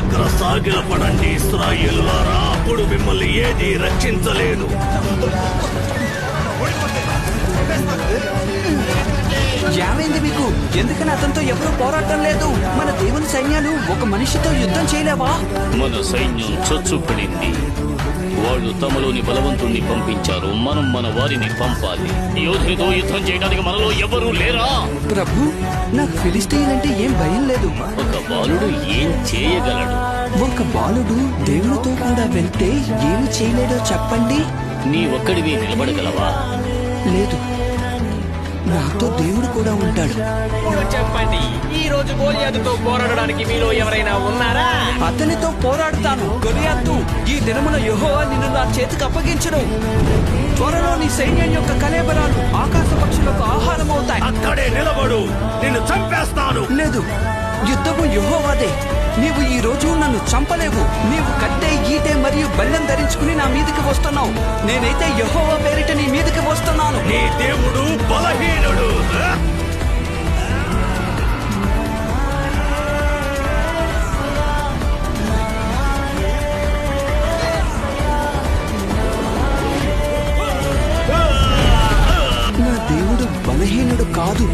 దగ్గర సాగిలపడండి ఇశ్రాయేలులారా, అప్పుడు మిమ్మల్ని ఏది రక్షించలేదు. ఏమైంది మీకు? ఎందుకని అతనితో ఎవరూ పోరాటం లేదు? మన దేవుని సైన్యాలు ఒక మనిషితో యుద్ధం చేయలేవా? మన సైన్యం చొచ్చుపడింది. వాళ్ళు తమలోని బలవంతుణ్ణి పంపించారు. మనం మన వారిని పంపాలి. యోధులతో యుద్ధం చేయడానికి మనలో ఎవరూ లేరా? ప్రభు, నాకు ఫిలిస్తీన్లంటే ఏం భయం లేదు. ఒక బాలుడు ఏం చేయగలడు? ఒక బాలుడు దేవునితో కూడా వెళ్తే ఏమి చేయలేడో చెప్పండి. నీ ఒక్కడివి నిలబడగలవా? లేదు, నాతో దేవుడు కూడా ఉంటాడు. ఇప్పుడు చెప్పండి, ఈ రోజు గోలియాతుతో పోరాడడానికి మీలో ఎవరైనా ఉన్నారా? అతనితో పోరాడుతాను. గొలియాతు, ఈ దినమున యెహోవా నిన్ను నా చేతికి అప్పగించును. త్వరలో నీ సైన్యం యొక్క కలేబరాలు ఆకాశ పక్షులకు ఆహారం అవుతాయి. అక్కడే నిలబడు, నిన్ను చంపేస్తాను. లేదు, యుద్ధము యెహోవాదే. నీవు ఈ రోజు నన్ను చంపలేవు. నీవు కట్టే, ఈటె మరియు బల్లెం ధరించుకుని నా మీదకి వస్తున్నావు. నేనైతే యెహోవా పేరిట నీ మీదకి వస్తున్నాను. నీ దేవుడు బలహీనుడు. నా దేవుడు బలహీనుడు కాదు.